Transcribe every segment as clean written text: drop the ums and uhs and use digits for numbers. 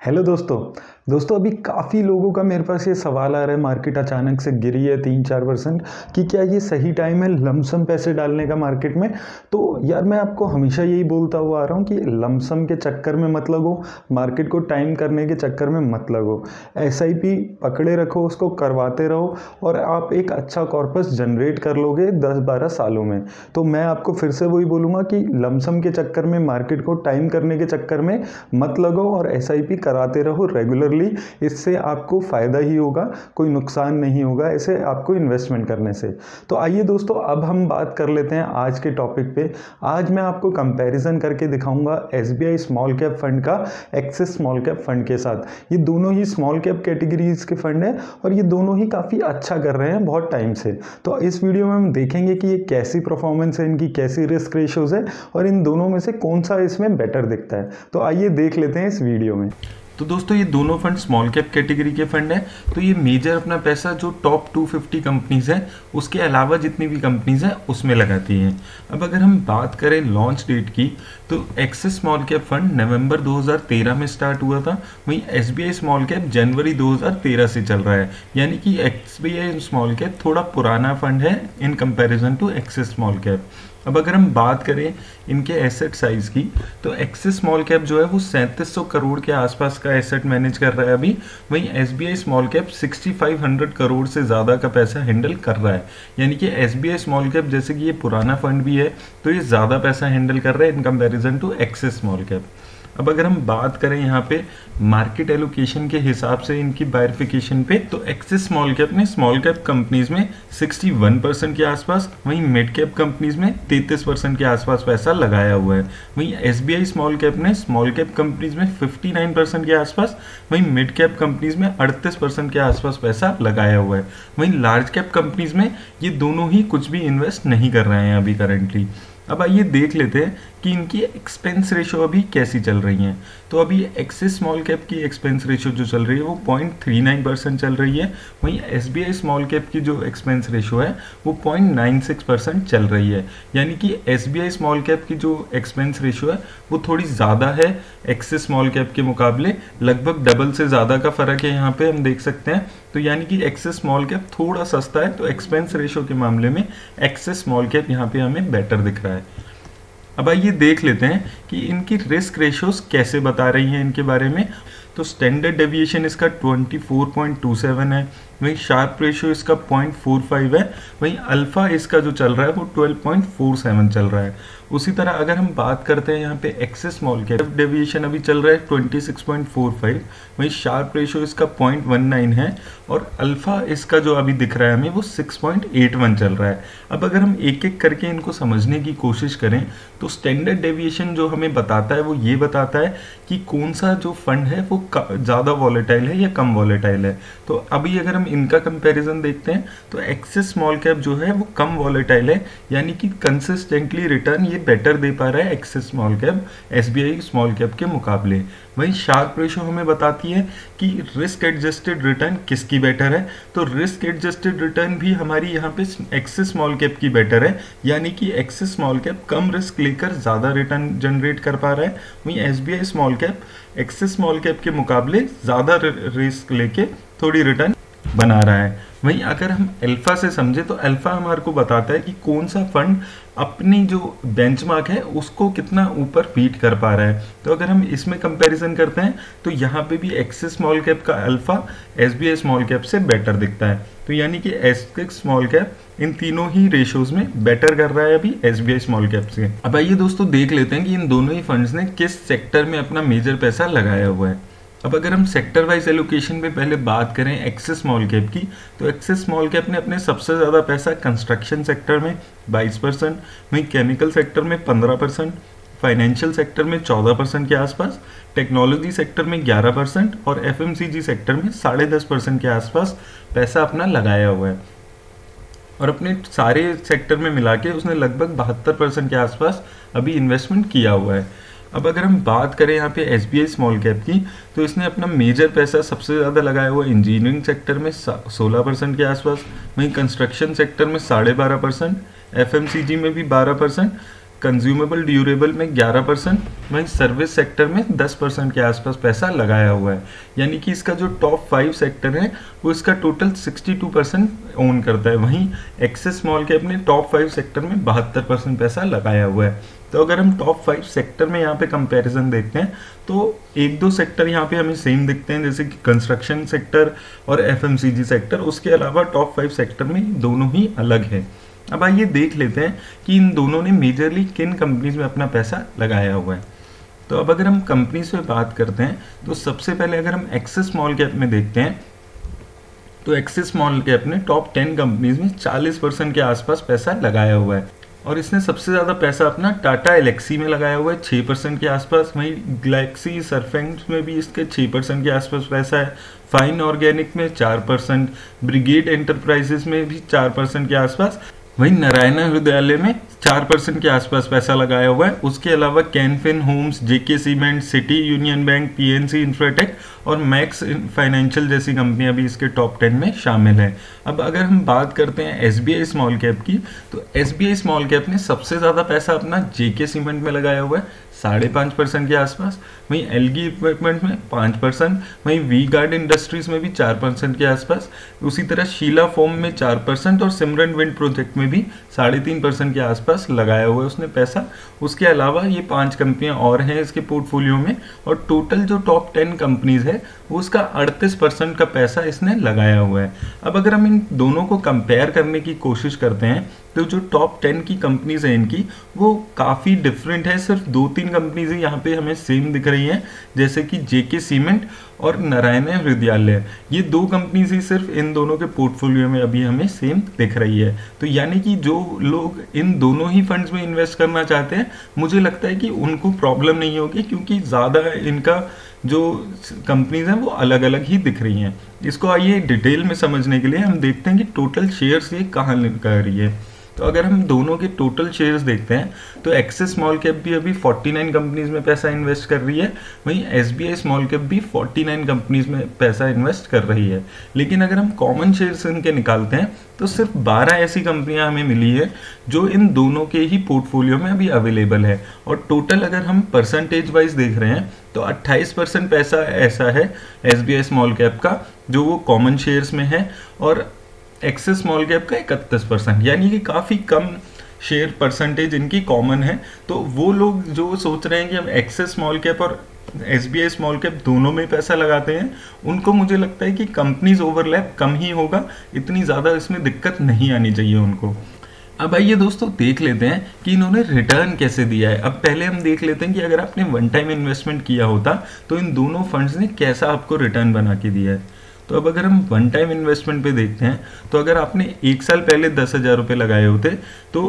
Hello दोस्तों अभी काफ़ी लोगों का मेरे पास ये सवाल आ रहा है। मार्केट अचानक से गिरी है 3-4% कि क्या ये सही टाइम है लमसम पैसे डालने का मार्केट में। तो यार मैं आपको हमेशा यही बोलता हुआ आ रहा हूँ कि लमसम के चक्कर में मत लगो, मार्केट को टाइम करने के चक्कर में मत लगो। एसआईपी पकड़े रखो, उसको करवाते रहो और आप एक अच्छा कॉर्पस जनरेट कर लोगे 10-12 सालों में। तो मैं आपको फिर से वही बोलूँगा कि लमसम के चक्कर में, मार्केट को टाइम करने के चक्कर में मत लगो और एसआईपी कराते रहो रेगुलरली। इससे आपको फ़ायदा ही होगा, कोई नुकसान नहीं होगा ऐसे आपको इन्वेस्टमेंट करने से। तो आइए दोस्तों, अब हम बात कर लेते हैं आज के टॉपिक पे। आज मैं आपको कंपैरिजन करके दिखाऊंगा एसबीआई स्मॉल कैप फंड का एक्सिस स्मॉल कैप फंड के साथ। ये दोनों ही स्मॉल कैप कैटेगरीज के फंड हैं और ये दोनों ही काफ़ी अच्छा कर रहे हैं बहुत टाइम से। तो इस वीडियो में हम देखेंगे कि ये कैसी परफॉर्मेंस है इनकी, कैसी रिस्क रेशियोज है और इन दोनों में से कौन सा इसमें बेटर दिखता है। तो आइए देख लेते हैं इस वीडियो में। तो दोस्तों ये दोनों फंड स्मॉल कैप कैटेगरी के फंड है। तो ये मेजर अपना पैसा जो टॉप 250 कंपनीज है उसके अलावा जितनी भी कंपनीज हैं उसमें लगाती हैं। अब अगर हम बात करें लॉन्च डेट की, तो एक्सिस स्मॉल कैप फंड नवंबर 2013 में स्टार्ट हुआ था। वहीं एसबीआई स्मॉल कैप जनवरी 2013 से चल रहा है, यानी कि एसबीआई स्मॉल कैप थोड़ा पुराना फंड है in comparison to Axis small cap. अब अगर हम बात करें इनके एसेट साइज की, तो एक्सिस स्मॉल कैप जो है वो 3700 करोड़ के आसपास का एसेट मैनेज कर रहा है अभी। वहीं एसबीआई स्मॉल कैप 6500 करोड़ से ज़्यादा का पैसा हैंडल कर रहा है, यानी कि एसबीआई स्मॉल कैप जैसे कि ये पुराना फंड भी है तो ये ज़्यादा पैसा हैंडल कर रहा है in comparison to Axis small cap. अब अगर हम बात करें यहाँ पे मार्केट एलोकेशन के हिसाब से इनकी बायरिफिकेशन पे, तो एक्सिस स्मॉल कैप ने स्मॉल कैप कंपनीज में 61% के आसपास, वहीं मिड कैप कंपनीज में 33% के आसपास पैसा लगाया हुआ है। वहीं एसबीआई स्मॉल कैप ने स्मॉल कैप कंपनीज में 59% के आसपास, वहीं मिड कैप कंपनीज में 38% के आसपास पैसा लगाया हुआ है। वहीं लार्ज कैप कंपनीज में ये दोनों ही कुछ भी इन्वेस्ट नहीं कर रहे हैं अभी करंटली। अब आइए देख लेते हैं कि इनकी एक्सपेंस रेशो अभी कैसी चल रही हैं। तो अभी एक्सिस स्मॉल कैप की एक्सपेंस रेशो जो चल रही है वो 0.39% चल रही है। वहीं एसबीआई स्मॉल कैप की जो एक्सपेंस रेशो है वो 0.96% चल रही है, यानी कि एसबीआई स्मॉल कैप की जो एक्सपेंस रेशो है वो थोड़ी ज़्यादा है एक्सिस स्मॉल कैप के मुकाबले। लगभग डबल से ज़्यादा का फ़र्क है यहाँ पे हम देख सकते हैं। तो यानी कि एक्सिस स्मॉल कैप थोड़ा सस्ता है, तो एक्सपेंस रेशो के मामले में एक्सिस स्मॉल कैप यहाँ पे हमें बेटर दिख रहा है। अब आइए देख लेते हैं कि इनकी रिस्क रेशियोज कैसे बता रही हैं इनके बारे में। तो स्टैंडर्ड डेविएशन इसका 24.27 है, वहीं शार्प रेशियो इसका 0.45 है, वहीं अल्फा इसका जो चल रहा है वो 12.47 चल रहा है। उसी तरह अगर हम बात करते हैं यहाँ पे एक्सिस स्मॉल कैप डेविएशन अभी चल रहा है 26.45, वहीं शार्प रेशियो इसका 0.19 है और अल्फा इसका जो अभी दिख रहा है हमें वो 6.81 चल रहा है। अब अगर हम एक एक करके इनको समझने की कोशिश करें, तो स्टैंडर्ड डेविएशन जो हमें बताता है वो ये बताता है कि कौन सा जो फंड है वो ज़्यादा वॉलेटाइल है या कम वॉलेटाइल है। तो अभी अगर हम इनका कंपैरिजन देखते हैं तो एक्सिस स्मॉल कैप जो है वो कम वॉलेटाइल है, यानी कि कंसिस्टेंटली रिटर्न ये बेटर दे पा रहा है axis small cap SBI small cap के मुकाबले। वहीं शार्प रेशियो हमें बताती है कि रिस्क एडजस्टेड रिटर्न किसकी बेटर है। तो रिस्क एडजस्टेड रिटर्न भी हमारी यहाँ पे एक्सिस स्मॉल कैप की बेटर है, यानी कि एक्सिस स्मॉल कैप कम रिस्क लेकर ज़्यादा रिटर्न जनरेट कर पा रहा है। वहीं SBI small cap axis small cap के मुकाबले ज़्यादा रिस्क लेके थोड़ी रिटर्न बना रहा है। वहीं अगर हम अल्फा से समझे, तो अल्फा हमारे को बताता है कि कौन सा फंड अपनी जो बेंचमार्क है उसको कितना ऊपर बीट कर पा रहा है। तो अगर हम इसमें कंपैरिजन करते हैं तो यहाँ पे भी एक्सिस स्मॉल कैप का अल्फा एसबीआई स्मॉल कैप से बेटर दिखता है। तो यानी कि एक्सिस स्मॉल कैप इन तीनों ही रेशियोज में बेटर कर रहा है अभी एसबीआई स्मॉल कैप से। अब आइए दोस्तों देख लेते हैं कि इन दोनों ही फंड्स ने किस सेक्टर में अपना मेजर पैसा लगाया हुआ है। अब अगर हम सेक्टर वाइज एलोकेशन पे पहले बात करें एक्सिस स्मॉल कैप की, तो एक्सिस स्मॉल कैप ने अपने सबसे ज़्यादा पैसा कंस्ट्रक्शन सेक्टर में 22%, वहीं केमिकल सेक्टर में 15%, फाइनेंशियल सेक्टर में 14% के आसपास, टेक्नोलॉजी सेक्टर में 11% और एफएमसीजी सेक्टर में 10.5% के आसपास पैसा अपना लगाया हुआ है। और अपने सारे सेक्टर में मिला के उसने लगभग 72% के आसपास अभी इन्वेस्टमेंट किया हुआ है। अब अगर हम बात करें यहाँ पे एसबीआई स्मॉल कैप की, तो इसने अपना मेजर पैसा सबसे ज़्यादा लगाया हुआ इंजीनियरिंग सेक्टर में 16% के आसपास, वहीं कंस्ट्रक्शन सेक्टर में 12.5%, एफएमसीजी में भी 12%, कंज्यूमेबल ड्यूरेबल में 11%, वहीं सर्विस सेक्टर में 10% के आसपास पैसा लगाया हुआ है। यानी कि इसका जो टॉप 5 सेक्टर है वो इसका टोटल 62% ओन करता है। वहीं एक्सिस स्मॉल कैप ने टॉप 5 सेक्टर में 72% पैसा लगाया हुआ है। तो अगर हम टॉप 5 सेक्टर में यहाँ पे कंपैरिजन देखते हैं तो एक दो सेक्टर यहाँ पे हमें सेम दिखते हैं, जैसे कि कंस्ट्रक्शन सेक्टर और एफएमसीजी सेक्टर। उसके अलावा टॉप 5 सेक्टर में दोनों ही अलग है। अब आइए देख लेते हैं कि इन दोनों ने मेजरली किन कंपनीज में अपना पैसा लगाया हुआ है। तो अब अगर हम कंपनीज पे बात करते हैं तो सबसे पहले अगर हम एक्सिस स्मॉल कैप में देखते हैं तो एक्सिस स्मॉल कैप ने टॉप 10 कंपनीज में 40% के आसपास पैसा लगाया हुआ है और इसने सबसे ज़्यादा पैसा अपना टाटा एलेक्सी में लगाया हुआ है 6% के आसपास। वहीं गैलेक्सी सरफेक्स में भी इसके 6% के आसपास पैसा है। फाइन ऑर्गेनिक में 4%, ब्रिगेड एंटरप्राइजेस में भी 4% के आसपास। वहीं नारायण हृदयालय में 4% के आसपास पैसा लगाया हुआ है। उसके अलावा कैनफिन होम्स, जेके सीमेंट, सिटी यूनियन बैंक, पीएनसी इंफ्राटेक और मैक्स फाइनेंशियल जैसी कंपनियां भी इसके टॉप 10 में शामिल हैं। अब अगर हम बात करते हैं एसबीआई स्मॉल कैप की, तो एसबीआई स्मॉल कैप ने सबसे ज़्यादा पैसा अपना जेके सीमेंट में लगाया हुआ है 5.5% के आसपास। वहीं एलगी इक्विपमेंट में 5%, वहीं वी गार्ड इंडस्ट्रीज में भी 4% के आसपास। उसी तरह शीला फोम में 4% और सिमरन विंड प्रोजेक्ट में भी 3.5% के आसपास लगाया हुआ है उसने पैसा। उसके अलावा ये 5 कंपनियां और हैं इसके पोर्टफोलियो में और टोटल जो टॉप 10 कंपनीज है वो उसका 38% का पैसा इसने लगाया हुआ है। अब अगर हम इन दोनों को कंपेयर करने की कोशिश करते हैं तो जो टॉप 10 की कंपनीज हैं इनकी वो काफ़ी डिफरेंट है। सिर्फ 2-3 कंपनीज ही यहाँ पे हमें सेम दिख रही हैं, जैसे कि जेके सीमेंट और नारायण हृदयालय। ये 2 कंपनीज ही सिर्फ इन दोनों के पोर्टफोलियो में अभी हमें सेम दिख रही है। तो यानी कि जो लोग इन दोनों ही फंड्स में इन्वेस्ट करना चाहते हैं, मुझे लगता है कि उनको प्रॉब्लम नहीं होगी, क्योंकि ज़्यादा इनका जो कंपनीज हैं वो अलग अलग ही दिख रही हैं। इसको आइए डिटेल में समझने के लिए हम देखते हैं कि टोटल शेयर्स ये कहाँ कर रही है। तो अगर हम दोनों के टोटल शेयर्स देखते हैं तो एक्सिस स्मॉल कैप भी अभी 49 कंपनीज में पैसा इन्वेस्ट कर रही है, वहीं एसबीआई स्मॉल कैप भी 49 कंपनीज में पैसा इन्वेस्ट कर रही है। लेकिन अगर हम कॉमन शेयर्स इनके निकालते हैं तो सिर्फ 12 ऐसी कंपनियां हमें मिली है जो इन दोनों के ही पोर्टफोलियो में अभी अवेलेबल है। और टोटल अगर हम परसेंटेज वाइज देख रहे हैं तो 28% पैसा ऐसा है एसबीआई स्मॉल कैप का जो वो कॉमन शेयर्स में है और एक्सिस स्मॉल कैप का 31%, यानी कि काफ़ी कम शेयर परसेंटेज इनकी कॉमन है। तो वो लोग जो सोच रहे हैं कि हम एक्सिस स्मॉल कैप और एसबीआई स्मॉल कैप दोनों में पैसा लगाते हैं, उनको मुझे लगता है कि कंपनीज ओवरलैप कम ही होगा, इतनी ज़्यादा इसमें दिक्कत नहीं आनी चाहिए उनको। अब आइए दोस्तों देख लेते हैं कि इन्होंने रिटर्न कैसे दिया है। अब पहले हम देख लेते हैं कि अगर आपने वन टाइम इन्वेस्टमेंट किया होता तो इन दोनों फंड्स ने कैसा आपको रिटर्न बना के दिया है। तो अब अगर हम वन टाइम इन्वेस्टमेंट पे देखते हैं तो अगर आपने 1 साल पहले 10,000 रुपये लगाए होते तो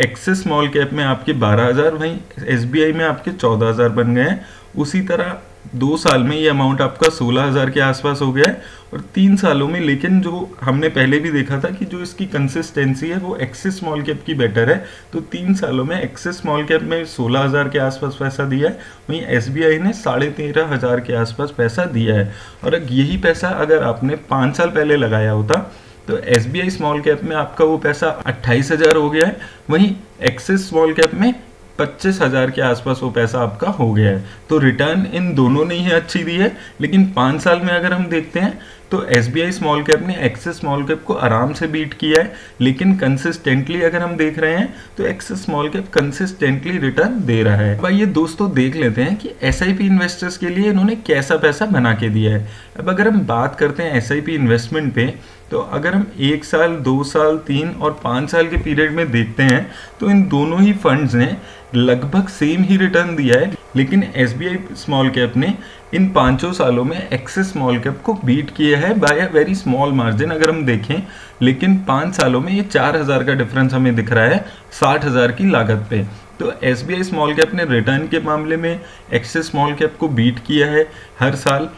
एक्सिस स्मॉल कैप में आपके 12,000, वहीं एसबीआई में आपके 14,000 बन गए हैं। उसी तरह 2 साल में ये अमाउंट आपका 16,000 के आसपास हो गया है और 3 सालों में, लेकिन जो हमने पहले भी देखा था कि जो इसकी कंसिस्टेंसी है वो एक्सिस स्मॉल कैप की बेटर है, तो 3 सालों में एक्सिस स्मॉल कैप में 16,000 के आसपास पैसा दिया है, वहीं एसबीआई ने 13,500 के आसपास पैसा दिया है। और यही पैसा अगर आपने 5 साल पहले लगाया होता तो एसबीआई स्मॉल कैप में आपका वो पैसा 28,000 हो गया है, वहीं एक्सिस स्मॉल कैप में 25,000 के आसपास वो पैसा आपका हो गया है। तो रिटर्न इन दोनों ने ही अच्छी दी है, लेकिन 5 साल में अगर हम देखते हैं तो एसबीआई स्मॉल कैप ने एक्सिस स्मॉल कैप को आराम से बीट किया है, लेकिन कंसिस्टेंटली अगर हम देख रहे हैं तो Axis small cap consistently return दे रहा है। अब ये दोस्तों देख लेते हैं कि एसआईपी इन्वेस्टर्स के लिए इन्होंने कैसा पैसा बना के दिया है। अब अगर हम बात करते हैं एसआईपी इन्वेस्टमेंट पे, तो अगर हम 1 साल, 2 साल, 3 और 5 साल के पीरियड में देखते हैं तो इन दोनों ही फंड्स ने लगभग सेम ही रिटर्न दिया है, लेकिन एसबीआई स्मॉल कैप ने इन 5 सालों में एक्सिस स्मॉल कैप को बीट किया है by a very small margin अगर हम देखें। लेकिन 5 सालों में ये 4,000 का डिफरेंस हमें दिख रहा है 60,000 की लागत पे। तो एसबीआई स्मॉल कैप ने रिटर्न के मामले में एक्सिस स्मॉल कैप को बीट किया है हर साल,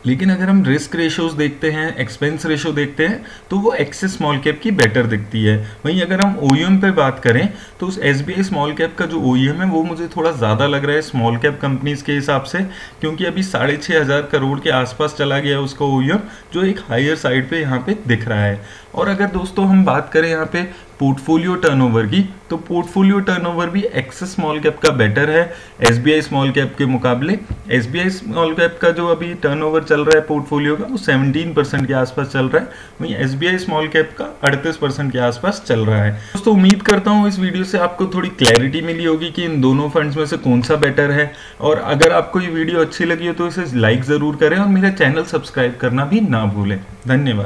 लेकिन अगर हम रिस्क रेशियोज देखते हैं, एक्सपेंस रेशियो देखते हैं, तो वो एक्सिस स्मॉल कैप की बेटर दिखती है। वहीं अगर हम ओईएम पे बात करें तो उस एसबीआई स्मॉल कैप का जो ओईएम है वो मुझे थोड़ा ज़्यादा लग रहा है स्मॉल कैप कंपनीज के हिसाब से, क्योंकि अभी 6,500 करोड़ के आसपास चला गया उसका ओईएम, जो एक हायर साइड पे यहाँ पे दिख रहा है। और अगर दोस्तों हम बात करें यहाँ पे पोर्टफोलियो टर्नओवर की, तो पोर्टफोलियो टर्नओवर भी एक्सिस स्मॉल कैप का बेटर है एसबीआई स्मॉल कैप के मुकाबले। एसबीआई स्मॉल कैप का जो अभी टर्नओवर चल रहा है पोर्टफोलियो का वो 17% के आसपास चल रहा है, वहीं एसबीआई स्मॉल कैप का 38% के आसपास चल रहा है। दोस्तों उम्मीद करता हूँ इस वीडियो से आपको थोड़ी क्लैरिटी मिली होगी कि इन दोनों फंड्स में से कौन सा बेटर है, और अगर आपको ये वीडियो अच्छी लगी हो तो इसे लाइक ज़रूर करें और मेरा चैनल सब्सक्राइब करना भी ना भूलें। धन्यवाद।